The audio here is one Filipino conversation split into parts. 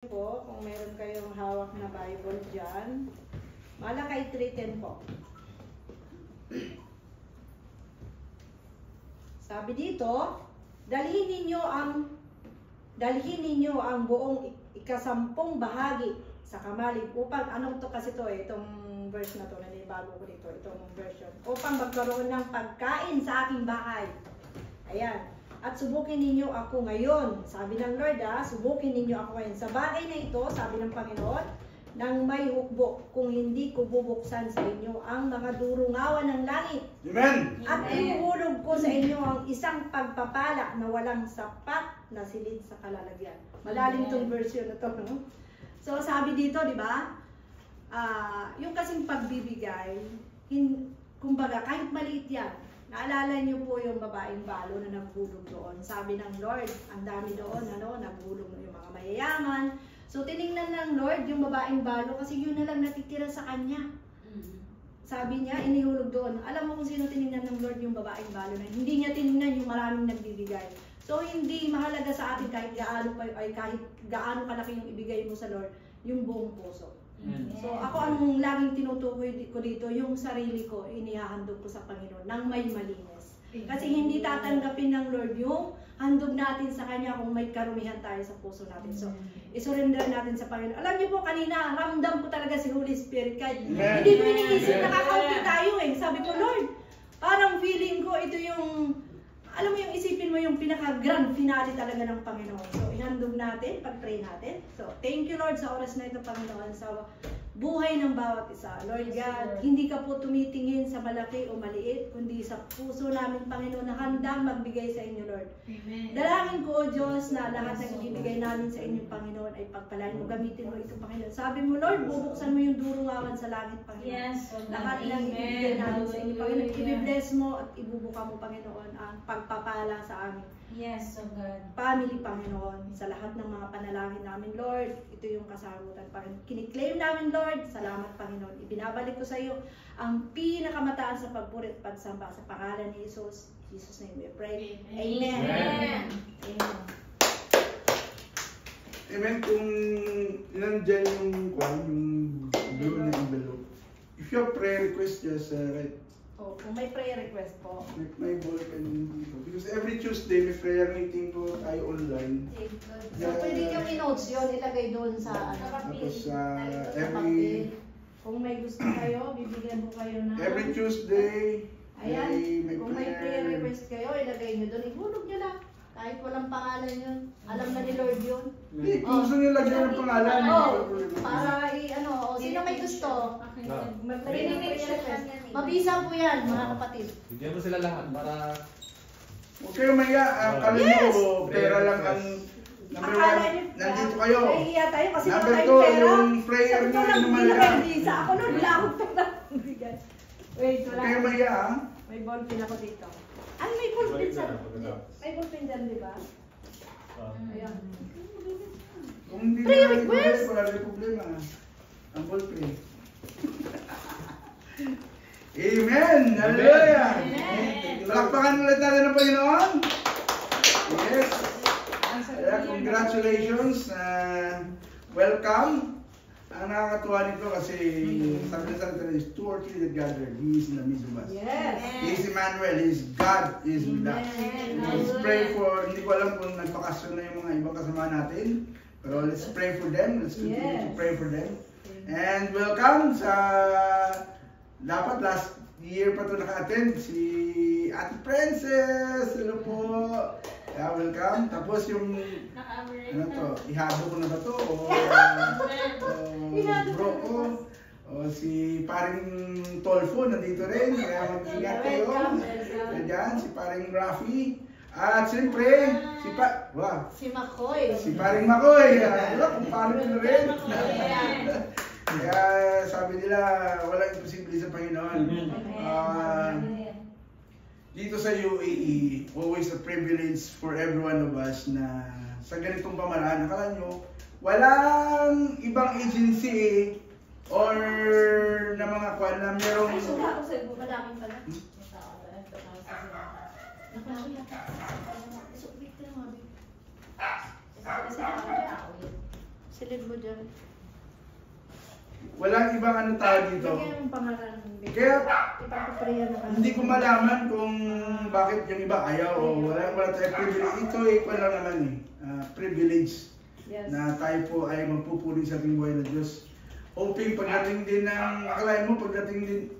po, kung meron kayong hawak na Bible dyan, Malakay 3:10 po. Sabi dito, dalhin ninyo ang buong ikasampung bahagi sa kamalig upang, anong to kasi to itong verse na to, nanibago ko dito, itong version, upang magkaroon ng pagkain sa aking bahay. Ayan. At subukin ninyo ako ngayon. Sabi ng Lord, subukin ninyo ako ngayon. Sa bagay na ito, sabi ng Panginoon, nang may hukbo, kung hindi ko bubuksan sa inyo ang mga durungawan ng langit. Amen! At ihuhulog ko sa inyo ang isang pagpapala na walang sapat na silid sa kalalagyan. Malalim tong version na to, no? So, sabi dito, di ba? Yung kasing pagbibigay, kumbaga, kahit maliit yan, naalala niyo po yung babaeng balo na naghulog doon. Sabi ng Lord, ang dami doon, naghulog yung mga mayayaman. So, tiningnan ng Lord yung babaeng balo kasi yun na lang natitira sa kanya. Sabi niya, inihulog doon. Alam mo kung sino tiningnan ng Lord yung babaeng balo na hindi niya tiningnan yung maraming nagbibigay. So, hindi mahalaga sa atin kahit gaano kalaki yung ibigay mo sa Lord, yung buong puso. So ako anong laging tinutukoy ko dito, yung sarili ko, inihahandog ko sa Panginoon nang may malinis. Kasi hindi tatanggapin ng Lord yung handog natin sa Kanya kung may karumihan tayo sa puso natin. So, isurrender natin sa Panginoon. Alam niyo po kanina, ramdam ko talaga si Holy Spirit. Kahit hindi ko iniisip, nakakaunti tayo eh. Sabi ko, Lord, parang feeling ko ito yung, alam mo yung isipin mo yung pinaka-grand finale talaga ng Panginoon. So, ihandog natin, pag-pray natin. So, thank you Lord sa oras na ito, Panginoon, sa buhay ng bawat isa. Lord God, hindi ka po tumitingin sa malaki o maliit, kundi sa puso namin, Panginoon, na handang magbigay sa inyo, Lord. Amen. Dalangin ko, O Diyos, na lahat ng ibibigay namin sa inyo, Panginoon, ay pagpalain mo, gamitin mo ito, Panginoon. Sabi mo, Lord, bubuksan mo yung durungawan sa langit, Panginoon. Yes, lahat ng ibibigay namin sa inyo, Panginoon. I-bless mo at ibubuka mo, Panginoon, ang pagpapala sa amin. Yes, so God. Family, Panginoon, sa lahat ng mga panalangin namin, Lord, ito yung kasagutan, Panginoon. Kiniklaim namin, Lord, salamat, Panginoon. Ibinabalik ko sa iyo ang pinakamataas sa pagpuri at pagsamba sa pangalan ni Jesus. Jesus' name we pray. Amen. Amen. Amen. Amen. Kung nandyan yung blue na envelope, if you have prayer request, just write. Kung may prayer request po. May ballpen dito. Because every Tuesday may prayer meeting po tayo online. So, pwede nyo i-notes yun, ilagay doon sa Tapos kung may gusto kayo, bibigyan ko kayo na. every Tuesday, ayan, may kung may prayer request kayo, ilagay nyo doon. Ihulog nyo lang. Kahit walang pangalan yun. Alam na ni Lord yun. Kung gusto nyo lagyan ng pangalan. Para sino may gusto? Mabisa po yan, mga kapatid. Bigyan mo sila lahat para... Huwag kayo maya. Akala nyo, pera lang ang number one. Nandito kayo. Nahihiya tayo kasi Number wala 2, tayong pera. yung prayer nyo yung naman. Visa. Ako nun, wala akong pera. Wait, Huwag wala. kayo maya. May ballpen ako dito. Ay, may ballpen sa... May ballpen dyan, di ba? Ayan. Kung hindi Prayer na request? wala rin problema. Ang ballpen. Amen! Hallelujah! Palakpakan ulit natin ng Panginoon. Yes. Congratulations. Welcome. Ang nakakatuwa nito kasi sabi na salita is 2 or 3 that gather. He is in the midst of us. Yes. He is Emmanuel. He is God is with us. Let's pray for, hindi ko alam kung nagpakasyon na yung mga ibang kasama natin. Pero let's pray for them. Let's continue to pray for them. And welcome sa, dapat last year pa ito naka-attend, si Ate Princess. Hello po. Yeah, welcome. Tapos yung, ano to, ihado ko na ba to? O bro ko. O si paring Tolfo, nandito rin. Kaya mag-ingat kayo. Ayan, si paring Rafi. At siyempre, Si Makoy. si paring Makoy. Kung paring ko rin. Kaya sabi nila, walang imposible sa Panginoon. Dito sa UAE, always a privilege for every one of us na sa ganitong pamaraan, akala nyo, walang ibang agency or na mga kwan na merong... Ay, suga ako sa madaming pala. Silid mo dyan. Walang ibang ano tayo dito. Bigyan yung pangalan ng baby. Kaya Ipapaprayan na hindi ko malaman kung bakit yung iba ayaw o wala tayo privilege. Ito equal lang naman privilege Yes. na tayo po ay magpupuri sa ating buhay ng Diyos. Hoping pagdating din ng, akalain mo pagdating din,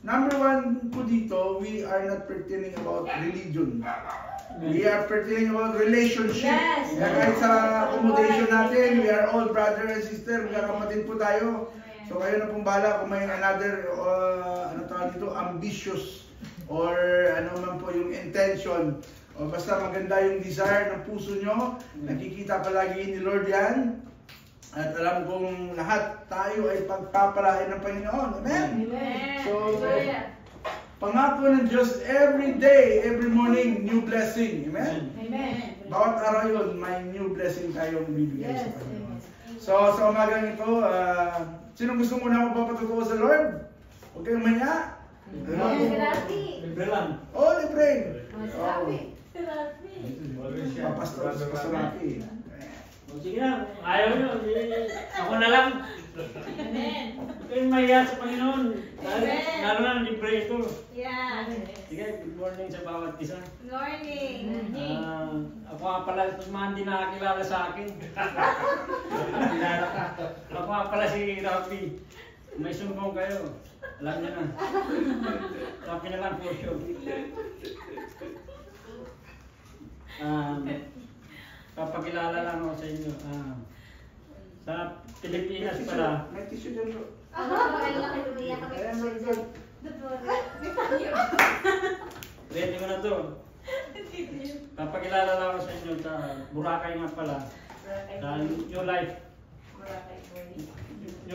number one po dito, we are not pertaining about religion. We are pertaining about relationship. Yes. Kaya kahit sa accommodation natin, we are all brother and sister, magkakapatid po tayo. So kayo na pong bahala kung may another, ano tawag dito, ambitious or ano man po yung intention. O basta maganda yung desire ng puso nyo, nakikita palagi ni Lord yan. At alam kong lahat tayo ay pagpapalain ng Panginoon. Amen? Amen. So, pangako ng Diyos every day, every morning, new blessing. Amen? Amen. Bawat araw yun, may new blessing tayong bibigay Yes. sa Panginoon. Amen. So, sa umagang ito, sino gusto muna magpapatutuo sa Lord? Huwag kayong maya. Libre lang. Oh, libre. Masarap. Papastor sa Pasarati. O sige na, ayaw nyo. Ako na lang. Kayo mahiya sa Panginoon. Lalo na libre ito. Yeah. Sige, good morning sa bawat isa. Good morning. Ako nga pala, ito mga hindi nakakilala sa akin. Kilala ka. Ako nga pala si Rafi. May sumbong kayo. Alam niyo na. Rafi na lang for sure. Papakilala lang ako sa inyo. Sa Pilipinas pala, May tissue dyan bro. Ayan, ready mo na to. Papakilala lang ako sa inyo sa Boracay nga pala. Sa New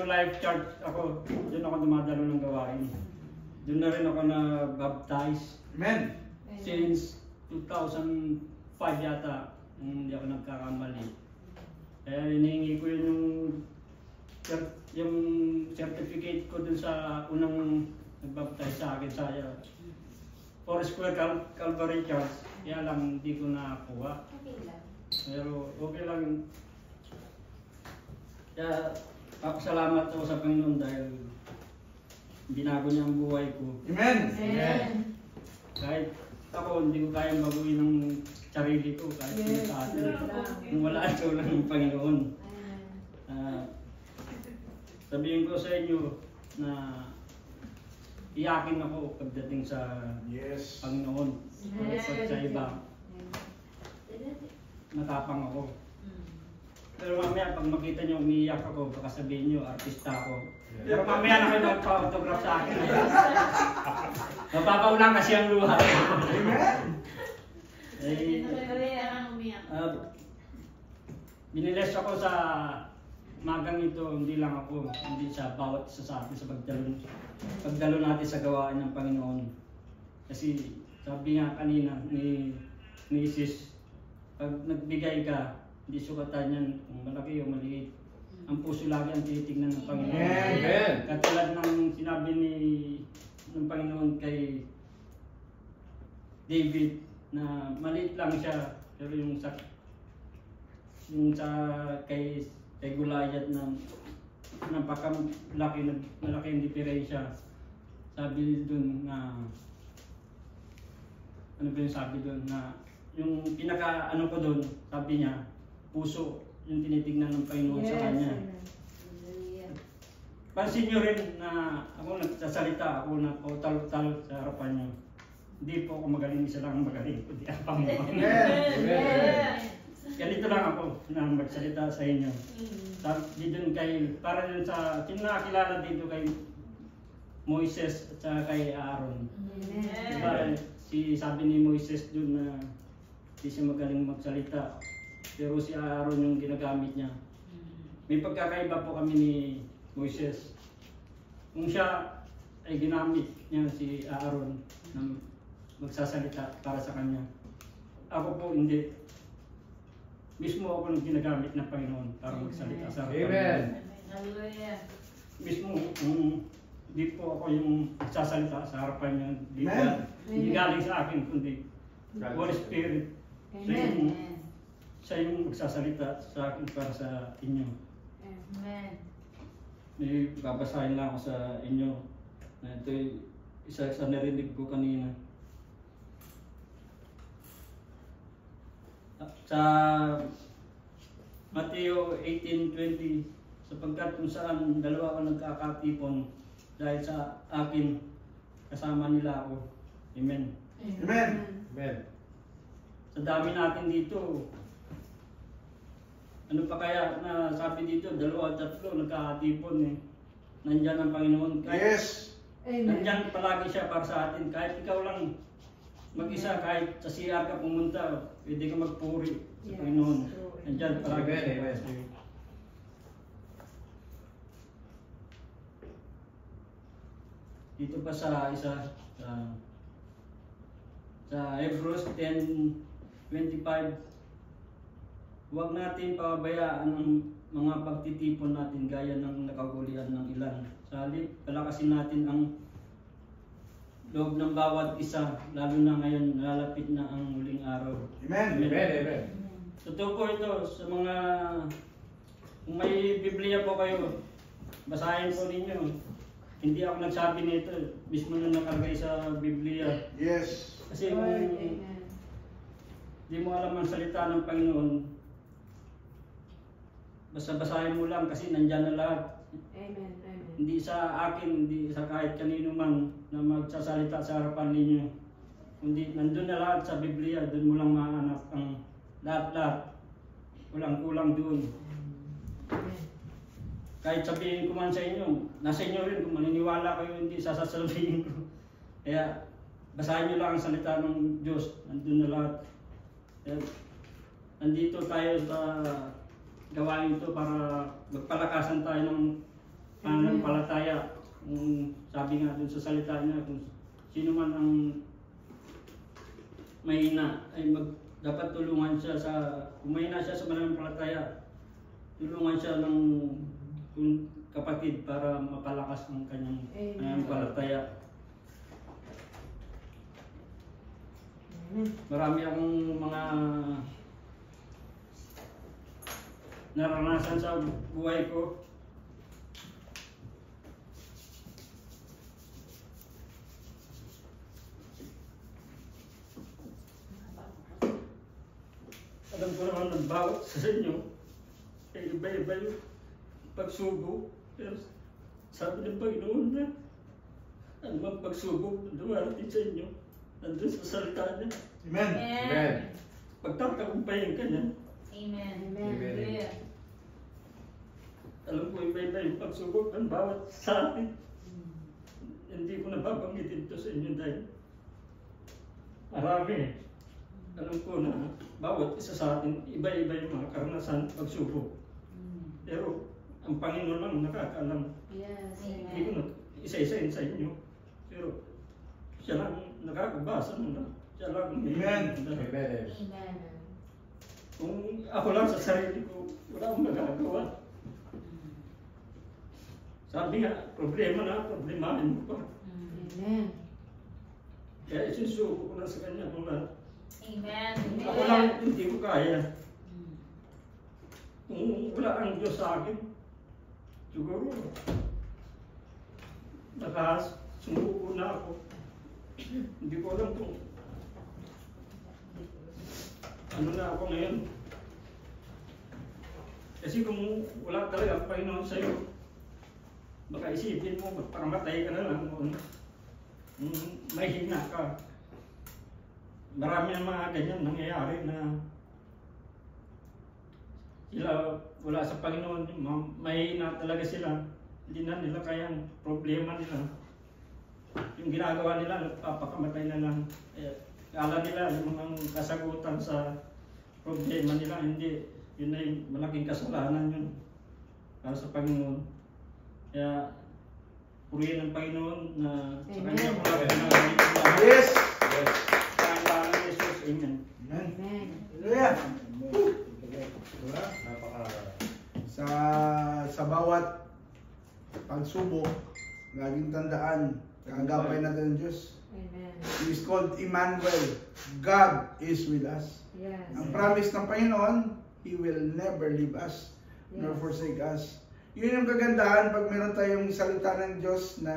Life Church ako. Doon ako dumadalo ng gawain. Doon na rin ako na-baptize. Amen. Since 2005 yata, hindi ako nagkakamali. Kaya hinihingi ko yung certificate ko dun sa unang nagbaptize sa akin sa Foursquare Calvary Church. Kaya lang hindi ko nakakuha. Pero okay lang. Kaya salamat ako sa Panginoon dahil binago niya ang buhay ko. Amen. Kahit ako, hindi ko kayang baguhin ng sarili ko kahit yes. Sa atin. Kung wala ito lang ng Panginoon. Sabihin ko sa inyo na iyakin ako pagdating sa Panginoon. Pag sa iba, matapang ako. Pero mamaya pag makita nyo umiiyak ako, baka sabihin nyo, artista ako. Pero mamaya na kayo magpa-autograph sa akin. Mapapaulang kasi ang luha. Amen. Biniles ako sa magang ito, hindi lang ako, hindi sa bawat isa sa atin sa pagdalo natin sa gawain ng Panginoon. Kasi sabi nga kanina ni Isis, pag nagbigay ka, hindi sukatan yan kung malaki o maliit. Ang puso lagi ang tinitignan ng Panginoon. Amen. Katulad ng sinabi ng Panginoon kay David na maliit lang siya, pero yung sa kay Goliath na napakalaki ang diferensya. Sabi doon na ano ba yung sabi doon na yung pinaka ano ko doon, sabi niya puso yung tinitignan ng Panginoon sa kanya. Pansin nyo rin na ako nagsasalita, ako na pautal-utal sa harapan nyo. Hindi po ako magaling, isa lang magaling, kundi ang Panginoon. Ganito lang ako na magsalita sa inyo. Sabi dun kay, para dun sa, sino nakakilala dito kay Moises at saka kay Aaron. Diba, sabi ni Moises dun na hindi siya magaling magsalita. Pero si Aaron yung ginagamit niya. May pagkakaiba po kami ni Moises. Kung siya ay ginamit niya si Aaron na magsasalita para sa kanya. Ako po hindi. Mismo ako nang ginagamit ng Panginoon para magsalita sa harapan. Hallelujah. Mismo, hindi po ako yung magsasalita sa harapan niya. Hindi galing sa akin, kundi Holy Spirit. Siya yung magsasalita sa akin para sa inyo. Amen. May babasahin lang ako sa inyo. Ito isa sa narinig ko kanina. Sa Mateo 18:20, sapagkat kung saan dalawa ang nagkakatipon dahil sa akin, kasama nila ako. Amen. Amen. Amen. Sa dami natin dito, ano pa kaya na sabi dito, 2 o 3 nagkakatipon eh. Nandyan ang Panginoon. Kahit Yes. nandyan palagi siya para sa atin. Kahit ikaw lang mag-isa, kahit sa CR ka pumunta, pwede ka magpuri sa Yes, Panginoon. true. Nandyan palagi Amen, siya amen. para sa'yo. Dito pa sa isa, sa Hebrews 10:25, huwag natin pababayaan ang mga pagtitipon natin gaya ng nakagulian ng ilan. Sa halip, palakasin natin ang loob ng bawat isa, lalo na ngayon lalapit na ang muling araw. Amen. Amen. Amen. Totoo po ito sa mga, kung may Biblia po kayo, basahin po ninyo. Hindi ako nagsabi nito, mismo na nakalagay sa Biblia. Yes. Kasi kung di mo alam ang salita ng Panginoon, basta basahin mo lang kasi nandyan na lahat. Amen. Hindi sa akin, hindi sa kahit kanino man na magsasalita sa harapan ninyo. Kundi nandun na lahat sa Biblia, doon mo lang mahanap ang lahat-lahat. Walang kulang doon. Kahit sabihin ko man sa inyo, nasa inyo rin kung maniniwala kayo, hindi sasasabihin ko. Kaya basahin nyo lang ang salita ng Diyos, nandun na lahat. Kaya, nandito tayo sa gawain ito para magpalakasan tayo ng pananampalataya. Sabi nga dun sa salita niya, kung sino man ang mahina, ay dapat tulungan siya kung mahina siya sa pananampalataya, tulungan siya ng kapatid para mapalakas ang kanyang pananampalataya. Marami akong mga naranasan sa buhay ko. Alam ko naman ng bawat sa inyo, iba-iba yung pagsubok. Pero sabi ng Panginoon na anumang pagsubok na dumarating sa inyo, nandun sa salita niya. Amen. Amen. Pagtatagumpayan ka niya. Amen. Amen. Alam ko iba-iba yung pagsubok ng bawat sa atin. Hindi ko nababanggitin ito sa inyo dahil marami. Alam ko na bawat isa sa atin, iba-iba yung mga karanasan pagsubok. Pero ang Panginoon lang nakakaalam. Yes. Hindi ko na isa-isain sa inyo. Pero siya lang nakakabasa mo na. Siya lang may Amen. Amen. Amen. Kung ako lang sa sarili ko, wala akong magagawa. Sabi nga, problema na, problemahin mo pa. Amen. Kaya isusuko ko na sa kanya kung lahat. Amen. Ako lang hindi ko kaya. Kung wala ang Diyos sa akin, siguro nakasumuko na ako. Hindi ko alam kung ano na ako ngayon. Kasi kung wala talaga ang Panginoon sa'yo, baka isipin mo, magpakamatay ka na lang kung may hina ka. Marami ng mga ganyan nangyayari na sila wala sa Panginoon, mahina talaga sila. Hindi na nila kayang problema nila. Yung ginagawa nila, nagpapakamatay na lang. Kala nila yung mga kasagutan sa problema nila, hindi. Yun na yung malaking kasalanan yun para sa Panginoon. Kaya, purihin ng Panginoon na sa kanya Amen. kung natin na Yes. kailangan ni Jesus. Amen. Amen. Amen. Hallelujah. Diba? Sa bawat pagsubok, laging tandaan, kaagapay natin ng Diyos. Amen. He is called Emmanuel. God is with us. Yes. Ang promise ng Panginoon, He will never leave us nor forsake us. Yun yung kagandahan pag meron tayong salita ng Diyos na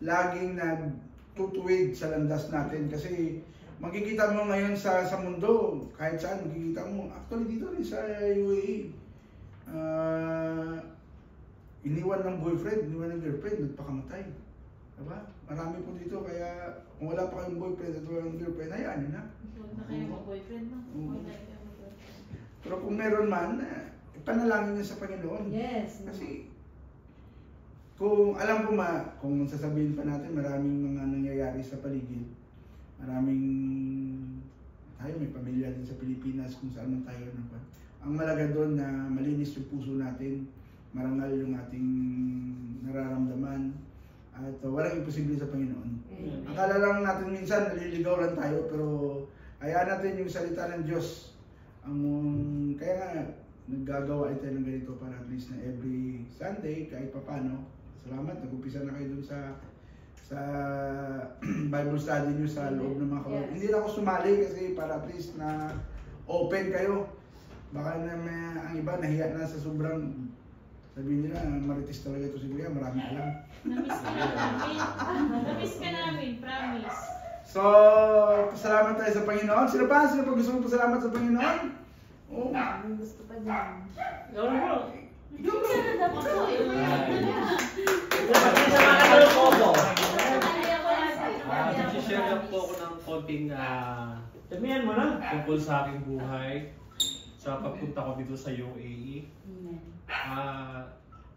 laging nagtutuwid sa landas natin. Kasi makikita mo ngayon sa mundo, kahit saan makikita mo, actually dito rin sa UAE, iniwan ng boyfriend, iniwan ng girlfriend, nagpakamatay. Diba? Marami po dito, kaya kung wala pa kayong boyfriend at walang girlfriend, hayaan nyo na. Huwag na kayo mag-boyfriend, no? Huwag na kayo mag-boyfriend. Pero kung meron man, ipanalangin nyo sa Panginoon. Yes. Kasi, kung alam ko kung sasabihin pa natin, maraming mga nangyayari sa paligid. Maraming, tayo may pamilya din sa Pilipinas, kung saan man tayo naman. Ang malaga doon na malinis yung puso natin, marangal yung ating nararamdaman, at walang imposible sa Panginoon. Amen. Akala lang natin minsan naliligaw lang tayo, pero hayaan natin yung salita ng Diyos. Kaya nga, naggagawa tayo ng ganito para at least na every Sunday, kahit papano. Salamat, nag-upisa na kayo dun sa Bible study nyo sa loob ng mga kawan. Yes. Hindi na ako sumali kasi para at least na open kayo. Baka na ang iba nahiya na sa sobrang sabihin nila, marites talaga ito si Kuya, marami alam. Namiss ka namin. Namiss ka namin, promise. So, pasalamat tayo sa Panginoon. Sino pa? Sino pa gusto mo pasalamat sa Panginoon? Oh. Ang gusto pa dyan. Gawin mo. Yung ka na dapat ko, yung Share lang po ako ng konting Sabihan mo na. tungkol sa aking buhay sa pagpunta ko dito sa UAE.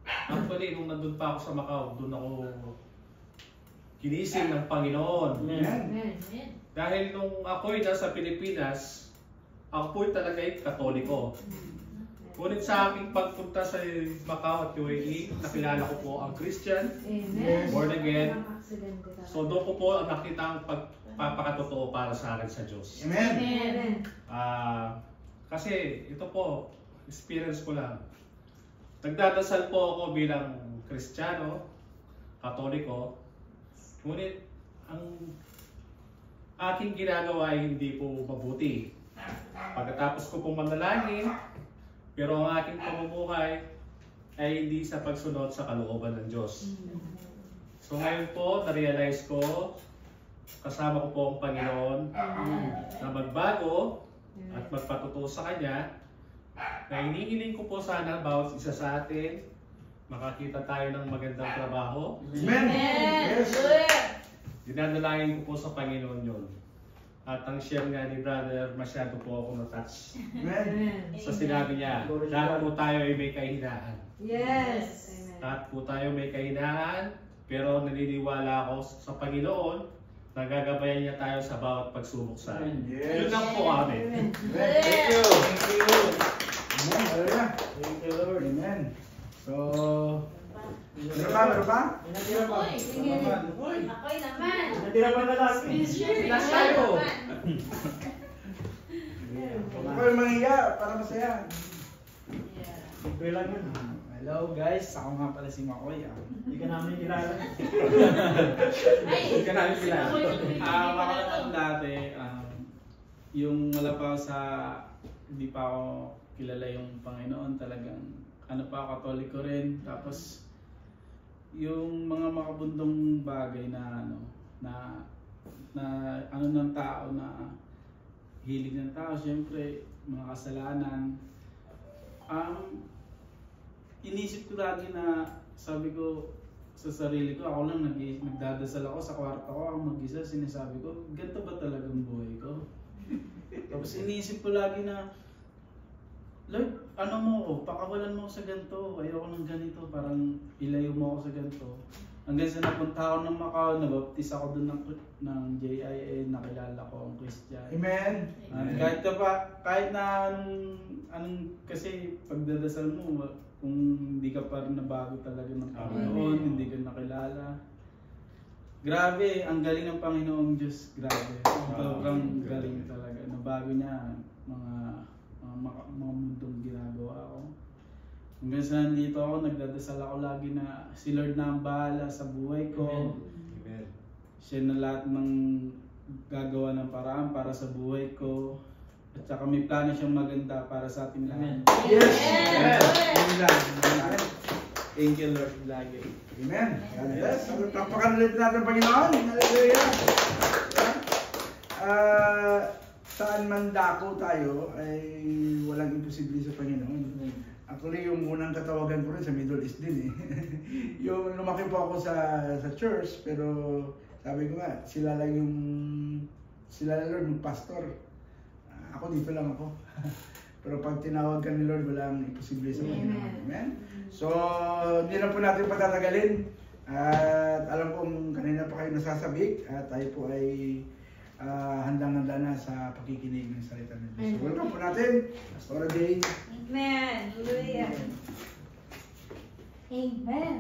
Actually, nung nandun pa ako sa Macau, doon ako ginising ng Panginoon. Amen. Dahil nung ako'y nasa Pilipinas, ako'y talaga Katoliko. Ngunit sa aking pagpunta sa Macau at UAE, nakilala ko po ang Christian, Amen. born again. Walang aksidente talaga. So doon ko po ang nakita ang pagpapakatotoo para sa akin sa Diyos. Amen. Amen. Kasi ito po, experience ko lang. Nagdadasal po ako bilang Kristiyano, Katoliko, ngunit ang aking ginagawa ay hindi po mabuti. Pagkatapos ko pong manalangin, pero ang aking pamumuhay ay hindi sa pagsunod sa kalooban ng Diyos. So ngayon po, na-realize ko, kasama ko po ang Panginoon na magbago at magpatuto sa Kanya, na hinihiling ko po sana bawat isa sa atin, makakita tayo ng magandang trabaho. Amen. Yes. Dinadalangin ko po sa Panginoon yun. At ang share nga ni brother, masyado po ako na-touch. Amen. Sa sinabi niya, lahat po tayo ay may kahinaan. Yes. Amen. Lahat po tayo may kahinaan, pero naniniwala ako sa Panginoon na gagabayan niya tayo sa bawat pagsubok sa atin. Yes. Yun lang po kami. Amen. Thank you. Thank you. Amen. Hallelujah. Thank you, Lord. Amen. So, meron pa? Natira pa. Sige. Uy. Ako'y naman. Natira pa na lang. Last tayo. Huwag kayong mahiya para masaya. Simple lang yun. Hello guys, ako nga pala si Makoy. Hindi ka namin kilala. Hindi ka namin kilala. Ako naman dati, yung wala pa ako hindi pa ako kilala yung Panginoon, talagang pa ako, Katoliko rin. Tapos yung mga makabundong bagay na ng tao, na hilig ng tao, syempre mga kasalanan. Inisip ko lagi na, sabi ko sa sarili ko, ako lang nagdadasal ako sa kwarto ko, ako mag-isa, sinasabi ko, ganito ba talagang buhay ko? Tapos inisip ko lagi na, Lord, ano mo ako, pakawalan mo ako sa ganito, ayoko ng ganito, parang ilayo mo ako sa ganito. Hanggang sa napunta ako ng Macau, nabaptis ako doon ng JIA, nakilala ko ang Christian. Amen. Kahit na anong kasi pagdadasal mo, kung hindi ka pa rin nabago talaga ng Panginoon, hindi ka nakilala. Grabe, ang galing ng Panginoong Diyos, grabe. Sobrang galing talaga. Nabago niya mga mundong ginagawa ko. Hanggang sa nandito ako, nagdadasal ako lagi na si Lord na ang bahala sa buhay ko. Amen. Siya na lahat ng gagawa ng paraan para sa buhay ko. At saka may plano siyang maganda para sa ating lahat. Yes! Yes! Yun lang. Amen. Thank you, Lord, lagi. Amen. God bless. Takpakan ulit natin ang Panginoon. Hallelujah. Saan man dako tayo ay walang imposible sa Panginoon. Actually, yung unang katawagan ko rin sa Middle East din eh. Yung lumaki po ako sa church, pero sabi ko nga, sila lang Lord, yung pastor. Ako dito lang ako. Pero pag tinawag ka ni Lord, walang imposible sa Panginoon. Amen? So, hindi na po natin patatagalin. At alam kong kanina pa kayo nasasabik at tayo po ay handang-handa na sa pakikinig ng salita ng Diyos. So, welcome po natin, Pastor Jay. Amen. Hallelujah. Amen.